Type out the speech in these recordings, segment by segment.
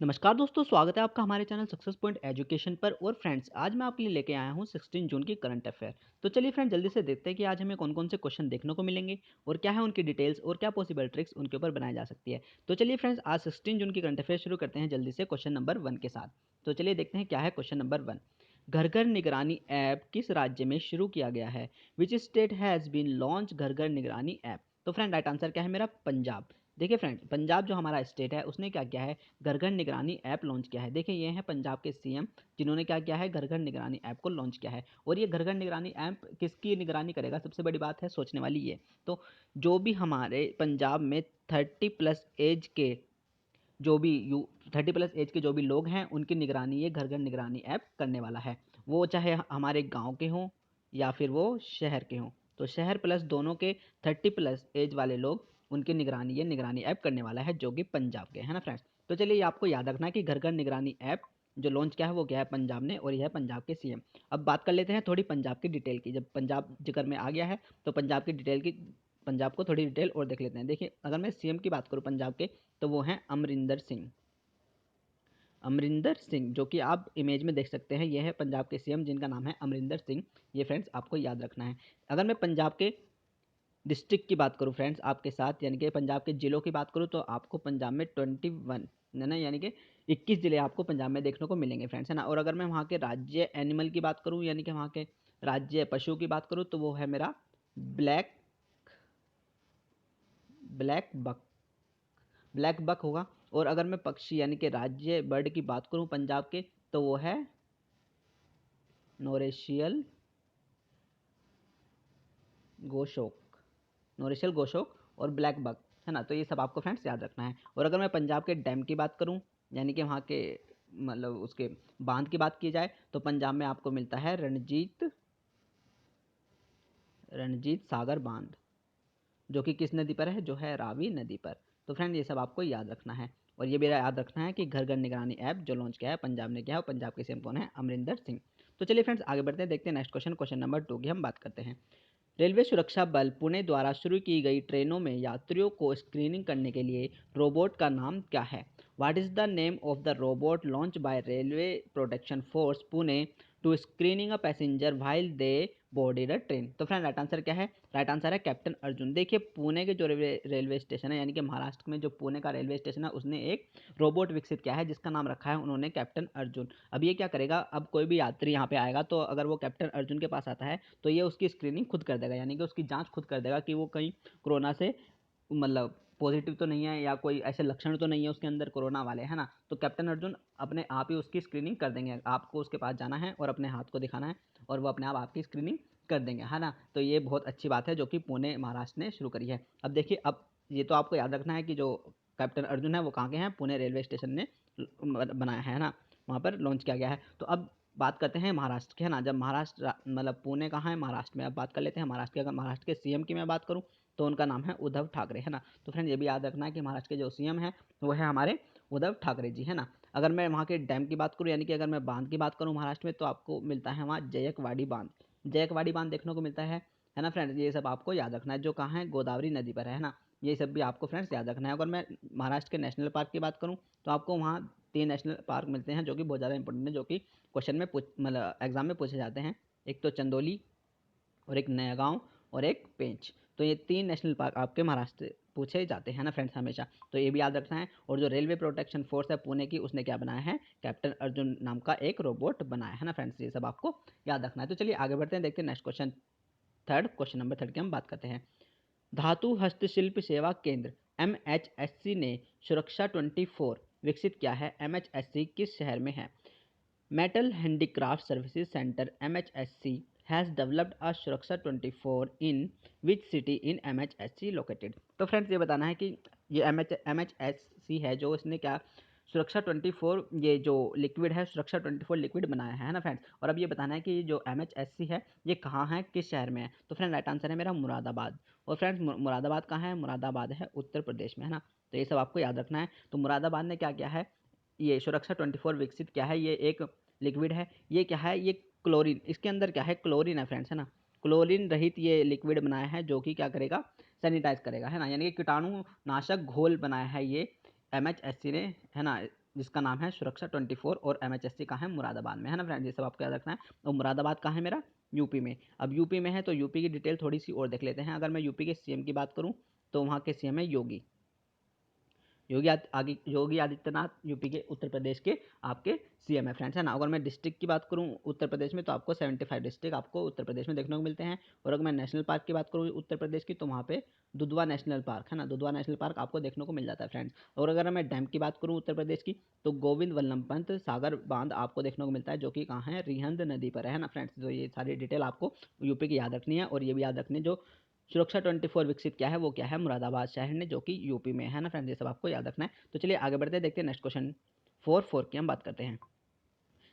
नमस्कार दोस्तों, स्वागत है आपका हमारे चैनल सक्सेस पॉइंट एजुकेशन पर। और फ्रेंड्स, आज मैं आपके लिए लेके आया हूँ 16 जून की करंट अफेयर। तो चलिए फ्रेंड्स, जल्दी से देखते हैं कि आज हमें कौन कौन से क्वेश्चन देखने को मिलेंगे और क्या है उनकी डिटेल्स और क्या पॉसिबल ट्रिक्स उनके ऊपर बनाई जा सकती है। तो चलिए फ्रेंड्स, आज 16 जून की करंट अफेयर शुरू करते हैं जल्दी से क्वेश्चन नंबर 1 के साथ। तो चलिए देखते हैं क्या है क्वेश्चन नंबर 1। घर घर निगरानी ऐप किस राज्य में शुरू किया गया है? Which state has been launch घर घर निगरानी ऐप? तो फ्रेंड, राइट आंसर क्या है मेरा? पंजाब। देखिए फ्रेंड, पंजाब जो हमारा स्टेट है उसने क्या किया है, घर घर निगरानी ऐप लॉन्च किया है। देखिए ये हैं पंजाब के सीएम, जिन्होंने क्या किया है, घर घर निगरानी ऐप को लॉन्च किया है। और ये घर घर निगरानी ऐप किसकी निगरानी करेगा? सबसे बड़ी बात है सोचने वाली ये। तो जो भी हमारे पंजाब में 30 प्लस एज के जो भी यू 30 प्लस एज के जो भी लोग हैं, उनकी निगरानी ये घर घर निगरानी ऐप करने वाला है। वो चाहे हमारे गाँव के हों या फिर वो शहर के हों। तो शहर प्लस दोनों के 30 प्लस एज वाले लोग, उनकी निगरानी ये निगरानी ऐप करने वाला है, जो कि पंजाब के है ना फ्रेंड्स। तो चलिए ये आपको याद रखना है कि घर घर निगरानी ऐप जो लॉन्च किया है वो क्या है, पंजाब ने, और यह है पंजाब के सीएम। अब बात कर लेते हैं थोड़ी पंजाब की डिटेल की। जब पंजाब जिक्र में आ गया है तो पंजाब की डिटेल की, पंजाब को थोड़ी डिटेल और देख लेते हैं। देखिए अगर मैं सीएम की बात करूँ पंजाब के, तो वो हैं अमरिंदर सिंह। अमरिंदर सिंह, जो कि आप इमेज में देख सकते हैं, ये है पंजाब के सीएम जिनका नाम है अमरिंदर सिंह। ये फ्रेंड्स आपको याद रखना है। अगर मैं पंजाब के डिस्ट्रिक्ट की बात करूँ फ्रेंड्स आपके साथ, यानी कि पंजाब के ज़िलों की बात करूँ, तो आपको पंजाब में 21 है ना, यानी कि 21 ज़िले आपको पंजाब में देखने को मिलेंगे फ्रेंड्स, है ना। और अगर मैं वहाँ के राज्य एनिमल की बात करूँ, यानी कि वहाँ के राज्य पशु की बात करूँ, तो वो है मेरा black black buck black buck होगा। और अगर मैं पक्षी यानी कि राज्य बर्ड की बात करूँ पंजाब के, तो वो है नोरेशियल गोशोक। नोरिशियल गोशोक और ब्लैक बक, है ना। तो ये सब आपको फ्रेंड्स याद रखना है। और अगर मैं पंजाब के डैम की बात करूँ, यानी कि वहाँ के मतलब उसके बांध की बात की जाए, तो पंजाब में आपको मिलता है रणजीत रणजीत सागर बांध, जो कि किस नदी पर है? जो है रावी नदी पर। तो फ्रेंड ये सब आपको याद रखना है। और ये भी याद रखना है कि घर घर निगरानी ऐप जो लॉन्च किया है पंजाब ने किया है, और पंजाब के सीएम कौन है? अमरिंदर सिंह। तो चलिए फ्रेंड्स आगे बढ़ते हैं, देखते हैं नेक्स्ट क्वेश्चन, क्वेश्चन नंबर 2 की हम बात करते हैं। रेलवे सुरक्षा बल पुणे द्वारा शुरू की गई ट्रेनों में यात्रियों को स्क्रीनिंग करने के लिए रोबोट का नाम क्या है? What is the name of the robot launch by railway protection force Pune to screening a passenger while they boarded a train? तो फ्रेंड राइट आंसर क्या है? राइट आंसर है कैप्टन अर्जुन। देखिए पुणे के जो रेलवे स्टेशन है, यानी कि महाराष्ट्र में जो पुणे का रेलवे स्टेशन है, उसने एक रोबोट विकसित किया है जिसका नाम रखा है उन्होंने कैप्टन अर्जुन। अब ये क्या करेगा, अब कोई भी यात्री यहाँ पे आएगा तो अगर वो कैप्टन अर्जुन के पास आता है तो ये उसकी स्क्रीनिंग खुद कर देगा, यानी कि उसकी जांच खुद कर देगा कि वो कहीं कोरोना से मतलब पॉजिटिव तो नहीं है या कोई ऐसे लक्षण तो नहीं है उसके अंदर कोरोना वाले, है ना। तो कैप्टन अर्जुन अपने आप ही उसकी स्क्रीनिंग कर देंगे। आपको उसके पास जाना है और अपने हाथ को दिखाना है और वो अपने आप आपकी स्क्रीनिंग कर देंगे, है ना। तो ये बहुत अच्छी बात है जो कि पुणे महाराष्ट्र ने शुरू करी है। अब देखिए, अब ये तो आपको याद रखना है कि जो कैप्टन अर्जुन है वो कहाँ के हैं? पुणे रेलवे स्टेशन ने बनाया है ना, वहाँ पर लॉन्च किया गया है। तो अब बात करते हैं महाराष्ट्र की, है ना। जब महाराष्ट्र मतलब पुणे कहाँ है? महाराष्ट्र में। अब बात कर लेते हैं महाराष्ट्र की। अगर महाराष्ट्र के सीएम की मैं बात करूँ तो उनका नाम है उद्धव ठाकरे, है ना। तो फ्रेंड ये भी याद रखना है कि महाराष्ट्र के जो सीएम हैं वो है हमारे उद्धव ठाकरे जी, है ना। अगर मैं वहाँ के डैम की बात करूँ, यानी कि अगर मैं बांध की बात करूँ महाराष्ट्र में, तो आपको मिलता है वहाँ जयकवाड़ी बांध। जयकवाड़ी बांध देखने को मिलता है ना फ्रेंड्स। ये सब आपको याद रखना है, जो कहाँ है? गोदावरी नदी पर है ना। ये सब भी आपको फ्रेंड्स याद रखना है। अगर मैं महाराष्ट्र के नेशनल पार्क की बात करूँ, तो आपको वहाँ 3 नेशनल पार्क मिलते हैं जो कि बहुत ज़्यादा इंपॉर्टेंट है, जो कि क्वेश्चन में मतलब एग्जाम में पूछे जाते हैं। एक तो चंदोली, और एक नया गाँव, और एक पेंच। तो ये 3 नेशनल पार्क आपके महाराष्ट्र से पूछे जाते हैं ना फ्रेंड्स हमेशा। तो ये भी याद रखना है। और जो रेलवे प्रोटेक्शन फोर्स है पुणे की, उसने क्या बनाया है? कैप्टन अर्जुन नाम का एक रोबोट बनाया है ना फ्रेंड्स। ये सब आपको याद रखना है। तो चलिए आगे बढ़ते हैं, देखते हैं next question, third question number 3 की हम बात करते हैं। धातु हस्तशिल्प सेवा केंद्र एमएचएससी ने सुरक्षा 24 विकसित किया है। एमएचएससी किस शहर में है? Metal handicraft services centre MHSC has developed a Suraksha 24 in which city in MHSC located? तो फ्रेंड्स ये बताना है कि ये एमएचएससी है जो इसने क्या सुरक्षा 24, ये जो लिक्विड है सुरक्षा 24 लिक्विड बनाया है ना फ्रेंड्स। और अब ये बताना है कि ये जो एमएचएससी है ये कहाँ है, किस शहर में है? तो फ्रेंड राइट आंसर है मेरा मुरादाबाद। और फ्रेंड्स मुरादाबाद कहाँ है? मुरादाबाद है उत्तर प्रदेश में, है ना। तो ये सब आपको याद रखना है। तो मुरादाबाद ने क्या किया है? ये सुरक्षा 24 विकसित किया है। ये एक लिक्विड है। ये क्या है? ये क्लोरीन, इसके अंदर क्या है? क्लोरीन है फ्रेंड्स, है ना। क्लोरीन रहित ये लिक्विड बनाया है जो कि क्या करेगा? सैनिटाइज करेगा, है ना। यानी कि कीटाणु नाशक घोल बनाया है ये एमएचएससी ने, है ना। जिसका नाम है सुरक्षा 24 और MHSC का है मुरादाबाद में, है ना फ्रेंड्स। ये सब आपको याद रखना है। और मुरादाबाद कहाँ है मेरा? यूपी में। अब यूपी में है तो यूपी की डिटेल थोड़ी सी और देख लेते हैं। अगर मैं यूपी के सीएम की बात करूँ तो वहाँ के सीएम है योगी आदित्यनाथ, यूपी के, उत्तर प्रदेश के आपके सीएम है फ्रेंड्स, है ना। अगर मैं डिस्ट्रिक्ट की बात करूं उत्तर प्रदेश में तो आपको 75 डिस्ट्रिक्ट आपको उत्तर प्रदेश में देखने को मिलते हैं। और अगर मैं नेशनल पार्क की बात करूं उत्तर प्रदेश की तो वहाँ पे दुधवा नेशनल पार्क, है ना, दुधवा नेशनल पार्क आपको देखने को मिल जाता है फ्रेंड्स। और अगर मैं डैम की बात करूँ उत्तर प्रदेश की तो गोविंद वल्लभ पंत सागर बांध आपको देखने को मिलता है, जो कि कहाँ है? रिहंद नदी पर है ना फ्रेंड्स। तो ये सारी डिटेल आपको यूपी की याद रखनी है। और ये भी याद रखनी है जो सुरक्षा 24 विकसित क्या है वो क्या है? मुरादाबाद शहर ने, जो कि यूपी में है ना फ्रेंड्स। ये सब आपको याद रखना है। तो चलिए आगे बढ़ते हैं, देखते हैं नेक्स्ट क्वेश्चन 4 की हम बात करते हैं।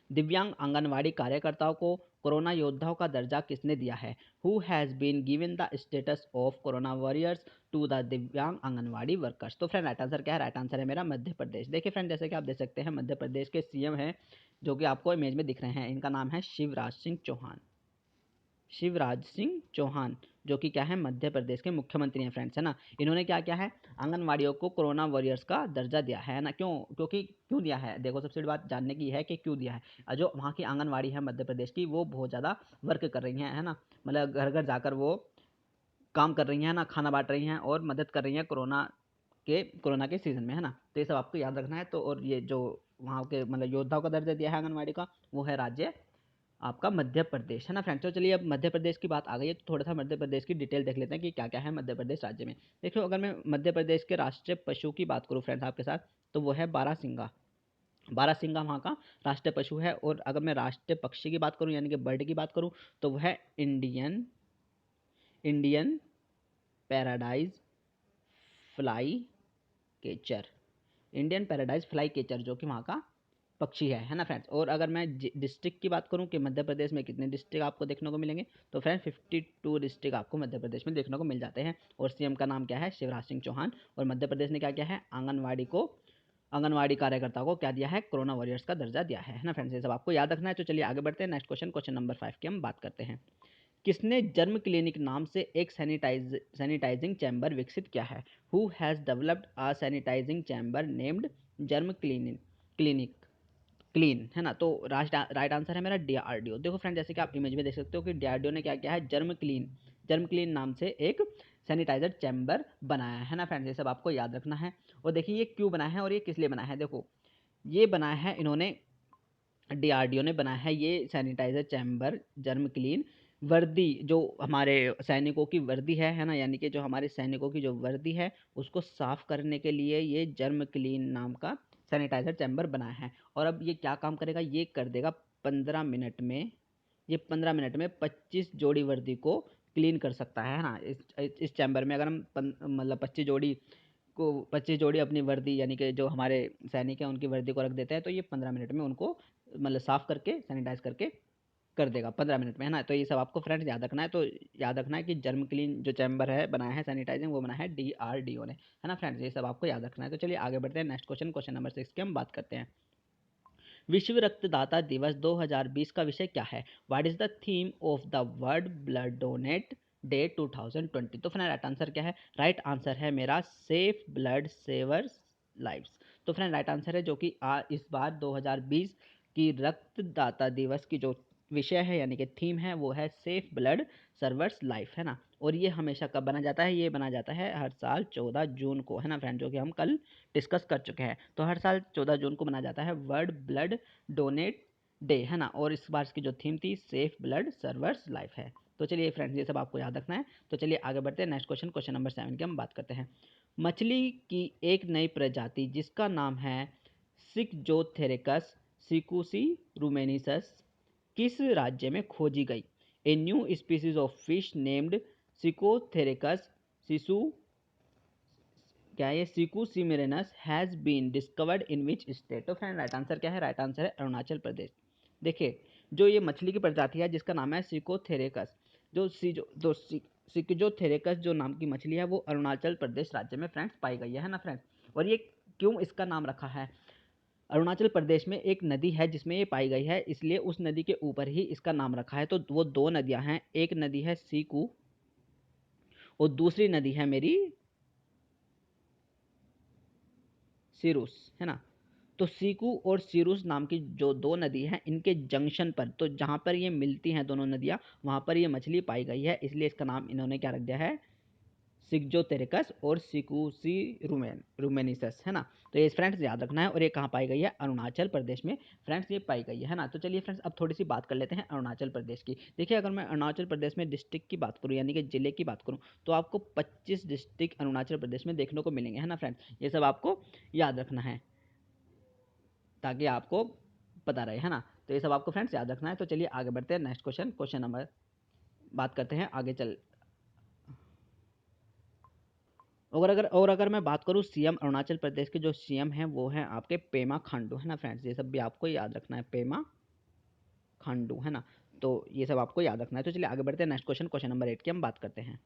दिव्यांग आंगनवाड़ी कार्यकर्ताओं को कोरोना योद्धाओं का दर्जा किसने दिया है? Who has been given the status of corona warriors to the divyang anganwadi workers? तो फ्रेंड राइट आंसर क्या है? राइट आंसर है मेरा मध्य प्रदेश। देखिए फ्रेंड, जैसे कि आप देख सकते हैं मध्य प्रदेश के सीएम हैं जो कि आपको इमेज में दिख रहे हैं। इनका नाम है शिवराज सिंह चौहान। शिवराज सिंह चौहान, जो कि क्या है? मध्य प्रदेश के मुख्यमंत्री हैं फ्रेंड्स, है ना। इन्होंने क्या किया है? आंगनवाड़ियों को कोरोना वॉरियर्स का दर्जा दिया है ना। क्यों? क्योंकि क्यों दिया है? देखो, सबसे बड़ी बात जानने की है कि क्यों दिया है। जो वहाँ की आंगनवाड़ी है मध्य प्रदेश की, वो बहुत ज़्यादा वर्क कर रही हैं, है ना। मतलब घर घर जाकर वो काम कर रही हैं ना, खाना बांट रही हैं और मदद कर रही हैं कोरोना के सीज़न में, है ना। तो ये सब आपको याद रखना है। तो और ये जो वहाँ के मतलब योद्धाओं का दर्जा दिया है आंगनवाड़ी का, वो है राज्य आपका मध्य प्रदेश, है ना फ्रेंड्स। तो चलिए अब मध्य प्रदेश की बात आ गई है तो थोड़ा सा मध्य प्रदेश की डिटेल देख लेते हैं कि क्या क्या है मध्य प्रदेश राज्य में। देखो, अगर मैं मध्य प्रदेश के राष्ट्रीय पशु की बात करूँ फ्रेंड्स आपके साथ, तो वो है बारहसिंगा। बारहसिंगा वहाँ का राष्ट्रीय पशु है। और अगर मैं राष्ट्रीय पक्षी की बात करूँ यानी कि बर्ड की बात करूँ तो वो है Indian paradise fly केचर। Indian paradise fly केचर, जो कि वहाँ का पक्षी है ना फ्रेंड्स। और अगर मैं डिस्ट्रिक्ट की बात करूँ कि मध्य प्रदेश में कितने डिस्ट्रिक्ट आपको देखने को मिलेंगे, तो फ्रेंड्स 52 डिस्ट्रिक्ट आपको मध्य प्रदेश में देखने को मिल जाते हैं। और सीएम का नाम क्या है? शिवराज सिंह चौहान। और मध्य प्रदेश ने क्या किया है? आंगनवाड़ी कार्यकर्ताओं को क्या दिया है? कोरोना वॉरियर्स का दर्जा दिया है ना फ्रेंड्स। ये सब आपको याद रखना है। तो चलिए आगे बढ़ते हैं, नेक्स्ट क्वेश्चन नंबर 5 की हम बात करते हैं। किसने जर्म क्लिनिक नाम से एक सैनिटाइजिंग चैम्बर विकसित किया है? Who has developed a sanitising chamber named germ clinic clean, है ना। तो राइट आंसर है मेरा डीआरडीओ। देखो फ्रेंड, जैसे कि आप इमेज में देख सकते हो कि डीआरडीओ ने क्या किया है? जर्म क्लीन नाम से एक सैनिटाइजर चैम्बर बनाया है ना फ्रेंड्स। ये सब आपको याद रखना है। और देखिए ये क्यों बनाया है और ये किस लिए बनाया है। देखो, ये बनाया है इन्होंने, डीआरडीओ ने बनाया है ये सैनिटाइजर चैम्बर जर्म क्लीन वर्दी, जो हमारे सैनिकों की वर्दी है ना, यानी कि जो हमारे सैनिकों की जो वर्दी है उसको साफ करने के लिए ये जर्म क्लीन नाम का सैनिटाइजर चैम्बर बनाया है। और अब ये क्या काम करेगा? ये कर देगा 15 मिनट में, ये 15 मिनट में 25 जोड़ी वर्दी को क्लीन कर सकता है ना। इस चैम्बर में अगर हम मतलब 25 जोड़ी अपनी वर्दी यानी कि जो हमारे सैनिक हैं उनकी वर्दी को रख देते हैं, तो ये 15 मिनट में उनको मतलब साफ करके सैनिटाइज करके कर देगा 15 मिनट में, है ना। तो ये सब आपको फ्रेंड्स याद रखना है। तो याद रखना है कि जर्म क्लीन जो चैम्बर है बनाया है सैनिटाइजिंग, वो बनाया है डीआरडीओ ने, है ना फ्रेंड्स। ये सब आपको याद रखना है। तो चलिए आगे बढ़ते हैं, नेक्स्ट क्वेश्चन नंबर 6 की हम बात करते हैं। विश्व रक्तदाता दिवस 2020 का विषय क्या है? What is the theme of the world blood donate day 2020? तो फ्रेंड राइट आंसर क्या है? राइट आंसर है मेरा सेफ ब्लड सेवर्स लाइव्स। तो फ्रेंड राइट आंसर है जो कि इस बार 2020 की रक्तदाता दिवस की जो विषय है यानी कि थीम है वो है सेफ ब्लड सर्वर्स लाइफ, है ना। और ये हमेशा कब बना जाता है? ये बना जाता है हर साल 14 जून को, है ना फ्रेंड, जो कि हम कल डिस्कस कर चुके हैं। तो हर साल 14 जून को मनाया जाता है वर्ल्ड ब्लड डोनेट डे, है ना। और इस बार की जो थीम थी सेफ ब्लड सर्वर्स लाइफ है। तो चलिए फ्रेंड्स, ये सब आपको याद रखना है। तो चलिए आगे बढ़ते हैं, नेक्स्ट क्वेश्चन नंबर 7 की हम बात करते हैं। मछली की एक नई प्रजाति जिसका नाम है सिकजोथेरेकस सिकुसी रूमेनिसस किस राज्य में खोजी गई? A new species of fish named सिकोथेरेकस सिसु क्या ये सिकू सिमेरेनस has been discovered in which state? तो फ्रेंड राइट आंसर क्या है? राइट आंसर है अरुणाचल प्रदेश। देखिए, जो ये मछली की प्रजाति है जिसका नाम है सिकोथेरेकस, जो सिकजोथेरेकस जो नाम की मछली है वो अरुणाचल प्रदेश राज्य में फ्रेंड्स पाई गई है ना फ्रेंड्स। और ये क्यों इसका नाम रखा है? अरुणाचल प्रदेश में एक नदी है जिसमें ये पाई गई है, इसलिए उस नदी के ऊपर ही इसका नाम रखा है। तो वो दो नदियां हैं, एक नदी है सीकू और दूसरी नदी है मेरी सिरुस, है ना। तो सीकू और सिरुस नाम की जो दो नदी हैं, इनके जंक्शन पर, तो जहाँ पर ये मिलती हैं दोनों नदियाँ, वहाँ पर ये मछली पाई गई है, इसलिए इसका नाम इन्होंने क्या रख दिया है, सिग्जोतेरिकस और सिकुसी रूमेनिसस, है ना। तो ये फ्रेंड्स याद रखना है। और ये कहाँ पाई गई है, अरुणाचल प्रदेश में फ्रेंड्स ये पाई गई है ना। तो चलिए फ्रेंड्स अब थोड़ी सी बात कर लेते हैं अरुणाचल प्रदेश की। देखिए अगर मैं अरुणाचल प्रदेश में डिस्ट्रिक्ट की बात करूँ यानी कि जिले की बात करूँ, तो आपको 25 डिस्ट्रिक्ट अरुणाचल प्रदेश में देखने को मिलेंगे, है ना फ्रेंड्स। ये सब आपको याद रखना है ताकि आपको पता रहे, है ना। तो ये सब आपको फ्रेंड्स याद रखना है। तो चलिए आगे बढ़ते हैं, नेक्स्ट क्वेश्चन नंबर बात करते हैं आगे चल। और अगर मैं बात करूँ सीएम अरुणाचल प्रदेश के जो सीएम हैं वो हैं आपके पेमा खांडू, है ना फ्रेंड्स। ये सब भी आपको याद रखना है, पेमा खांडू, है ना। तो ये सब आपको याद रखना है। तो चलिए आगे बढ़ते हैं, नेक्स्ट क्वेश्चन नंबर 8 की हम बात करते हैं।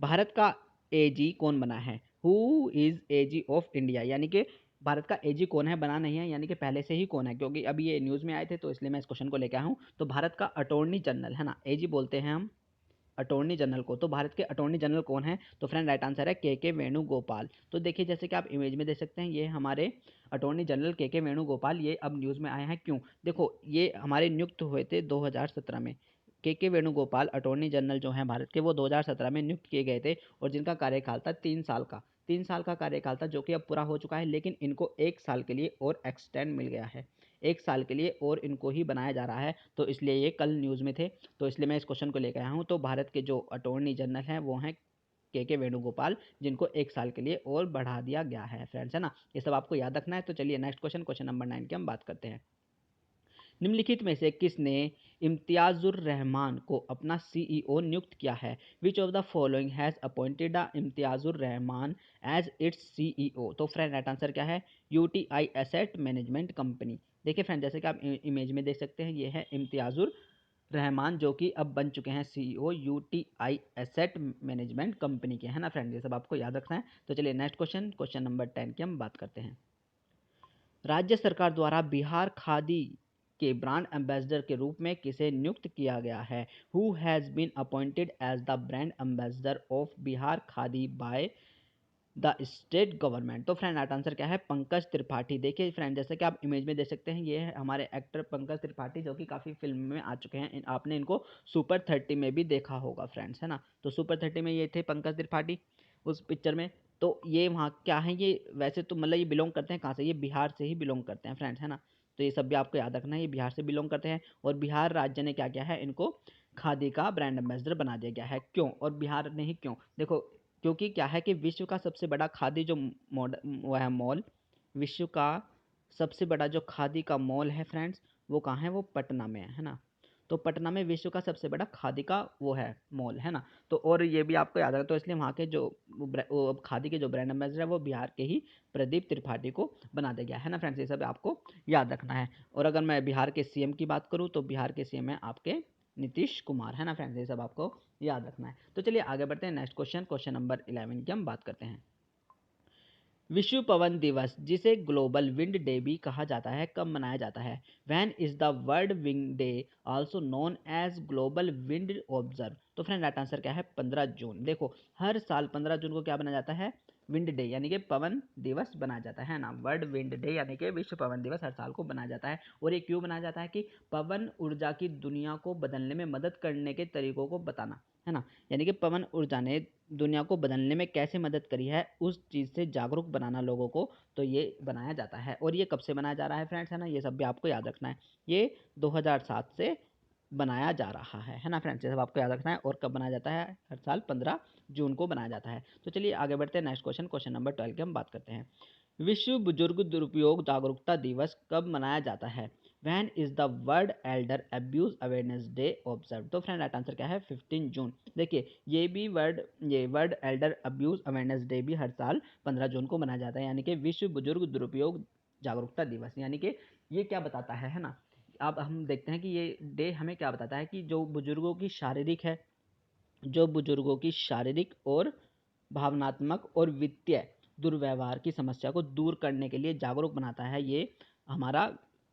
भारत का एजी कौन बना है, who is AG of India, यानी कि भारत का एजी कौन है, बना नहीं है, यानी कि पहले से ही कौन है, क्योंकि अभी ये न्यूज़ में आए थे तो इसलिए मैं इस क्वेश्चन को लेकर आया हूँ। तो भारत का अटॉर्नी जनरल, है ना, एजी बोलते हैं हम अटॉर्नी जनरल को। तो भारत के अटॉर्नी जनरल कौन है, तो फ्रेंड राइट आंसर है के वेणुगोपाल। तो देखिए जैसे कि आप इमेज में देख सकते हैं, ये हमारे अटॉर्नी जनरल के वेणुगोपाल ये अब न्यूज़ में आए हैं। क्यों, देखो ये हमारे नियुक्त हुए थे 2017 में। के वेणुगोपाल अटॉर्नी जनरल जो हैं भारत के, वो 2017 में नियुक्त किए गए थे और जिनका कार्यकाल था 3 साल का। 3 साल का कार्यकाल था जो कि अब पूरा हो चुका है, लेकिन इनको 1 साल के लिए और एक्सटेंड मिल गया है। 1 साल के लिए और इनको ही बनाया जा रहा है, तो इसलिए ये कल न्यूज़ में थे, तो इसलिए मैं इस क्वेश्चन को लेकर आया हूँ। तो भारत के जो अटॉर्नी जनरल हैं वो हैं के वेणुगोपाल, जिनको 1 साल के लिए और बढ़ा दिया गया है फ्रेंड्स, है ना। ये सब आपको याद रखना है। तो चलिए नेक्स्ट क्वेश्चन नंबर 9 की हम बात करते हैं। निम्नलिखित में से किसने इम्तियाजुर रहमान को अपना सीईओ नियुक्त किया है, which of the following has appointed the Imtiazur Rahman as its CEO. तो फ्रेंड राइट आंसर क्या है, यूटीआई एसेट मैनेजमेंट कंपनी। देखिए फ्रेंड जैसे कि आप इमेज में देख सकते हैं, ये है इम्तियाजुर रहमान जो कि अब बन चुके हैं CEO UTI asset management company के, है ना फ्रेंड। ये सब आपको याद रखना है। तो चलिए नेक्स्ट क्वेश्चन नंबर 10 की हम बात करते हैं। राज्य सरकार द्वारा बिहार खादी के ब्रांड एम्बेसडर के रूप में किसे नियुक्त किया गया है, who has been appointed as the brand ambassador of Bihar Khadi by the state government. तो फ्रेंड राइट आंसर क्या है, पंकज त्रिपाठी। देखिए फ्रेंड जैसे कि आप इमेज में देख सकते हैं, ये है हमारे एक्टर पंकज त्रिपाठी जो कि काफ़ी फिल्म में आ चुके हैं। आपने इनको सुपर 30 में भी देखा होगा फ्रेंड्स, है ना। तो सुपर 30 में ये थे पंकज त्रिपाठी उस पिक्चर में। तो ये वहाँ क्या है, ये वैसे तो मतलब ये बिलोंग करते हैं कहाँ से, ये बिहार से ही बिलोंग करते हैं फ्रेंड्स, है ना। तो ये सब भी आपको याद रखना है, ये बिहार से बिलोंग करते हैं और बिहार राज्य ने क्या किया है, इनको खादी का ब्रांड एम्बेसडर बना दिया गया है। क्यों, और बिहार ने ही क्यों, देखो क्योंकि क्या है कि विश्व का सबसे बड़ा खादी जो वो है मॉल, विश्व का सबसे बड़ा जो खादी का मॉल है फ्रेंड्स, वो कहाँ है, वो पटना में है ना। तो पटना में विश्व का सबसे बड़ा खादी का वो है मॉल, है ना। तो और ये भी आपको याद रखना, तो इसलिए वहाँ के जो वो खादी के जो ब्रांड एम्बेसडर है वो बिहार के ही प्रदीप त्रिपाठी को बना दिया गया है ना फ्रेंड्स। ये सब आपको याद रखना है। और अगर मैं बिहार के सीएम की बात करूँ तो बिहार के सीएम है आपके नीतीश कुमार, है ना फ्रेंड्स। ये सब आपको याद रखना है। तो चलिए आगे बढ़ते हैं, नेक्स्ट क्वेश्चन नंबर 11 की हम बात करते हैं। विश्व पवन दिवस जिसे ग्लोबल विंड डे भी कहा जाता है कब मनाया जाता है, when is the world wind day also known as global wind observe. तो फ्रेंड राइट आंसर क्या है, 15 जून। देखो हर साल 15 जून को क्या बनाया जाता है, विंड डे यानी कि पवन दिवस बनाया जाता है ना। वर्ल्ड विंड डे यानी कि विश्व पवन दिवस हर साल को बनाया जाता है। और ये क्यों बनाया जाता है कि पवन ऊर्जा की दुनिया को बदलने में मदद करने के तरीकों को बताना, है ना। यानी कि पवन ऊर्जा ने दुनिया को बदलने में कैसे मदद करी है, उस चीज़ से जागरूक बनाना लोगों को, तो ये बनाया जाता है। और ये कब से बनाया जा रहा है फ्रेंड्स, है ना, ये सब भी आपको याद रखना है। ये 2007 से बनाया जा रहा है ना फ्रेंड्स। ये सब आपको याद रखना है। और कब बनाया जाता है, हर साल 15 जून को बनाया जाता है। तो चलिए आगे बढ़ते हैं, नेक्स्ट क्वेश्चन नंबर 12 की हम बात करते हैं। विश्व बुजुर्ग दुरुपयोग जागरूकता दिवस कब मनाया जाता है, when is the world elder abuse awareness day observe. तो फ्रेंड राइट आंसर क्या है, 15 जून। देखिए ये world elder abuse awareness day भी हर साल 15 जून को मनाया जाता है, यानी कि विश्व बुजुर्ग दुरुपयोग जागरूकता दिवस। यानी कि ये क्या बताता है ना। अब हम देखते हैं कि ये डे हमें क्या बताता है कि जो बुजुर्गों की शारीरिक और भावनात्मक और वित्तीय दुर्व्यवहार की समस्या को दूर करने के लिए जागरूक बनाता है। ये हमारा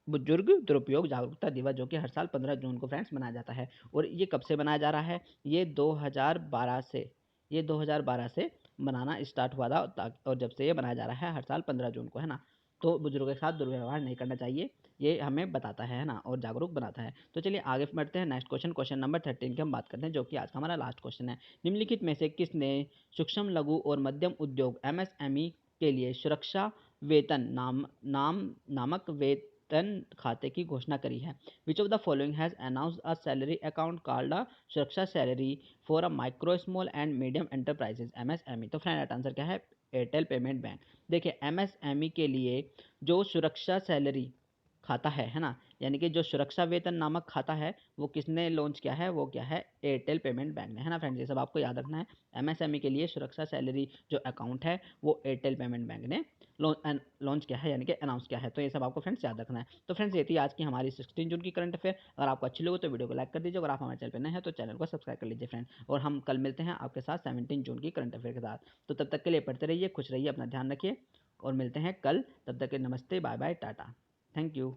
बुजुर्ग दुरुपयोग जागरूकता दिवस जो कि हर साल 15 जून को फ्रेंड्स मनाया जाता है। और ये कब से मनाया जा रहा है, ये 2012 से मनाना स्टार्ट हुआ था, और जब से ये मनाया जा रहा है हर साल 15 जून को, है ना। तो बुजुर्गों के साथ दुर्व्यवहार नहीं करना चाहिए, ये हमें बताता है ना, और जागरूक बनाता है। तो चलिए आगे बढ़ते हैं नेक्स्ट क्वेश्चन, क्वेश्चन नंबर 13 की हम बात करते हैं, जो कि आज का हमारा लास्ट क्वेश्चन है। निम्नलिखित में से किसने सूक्ष्म लघु और मध्यम उद्योग एमएसएमई के लिए सुरक्षा वेतन नामक वेतन खाते की घोषणा करी है? Which of the following has announced a salary account called a Suraksha salary for a micro small and medium enterprises MSME? तो फ्रेंड आंसर क्या है? Airtel payment bank. देखिए एमएसएमई के लिए जो सुरक्षा सैलरी खाता है ना, यानी कि जो सुरक्षा वेतन नामक खाता है, वो किसने लॉन्च किया है? वो क्या है? एयरटेल पेमेंट बैंक ने, है ना फ्रेंड्स। ये सब आपको याद रखना है। एमएसएमई के लिए सुरक्षा सैलरी जो अकाउंट है वो एयरटेल पेमेंट बैंक ने लॉन्च किया है, यानी कि अनाउंस किया है। तो ये सब आपको फ्रेंड्स याद रखना है। तो फ्रेंड्स ये थी आज की हमारी 16 जून की करंट अफेयर। अगर आपको अच्छी लगे तो वीडियो को लाइक कर दीजिए, अगर आप हमारे चैनल पर नए हैं तो चैनल को सब्सक्राइब कर लीजिए फ्रेंड। और हम कल मिलते हैं आपके साथ 17 जून की करंट अफेयर के साथ। तो तब तक के लिए पढ़ते रहिए, खुश रहिए, अपना ध्यान रखिए, और मिलते हैं कल। तब तक के नमस्ते, bye bye, tata, thank you.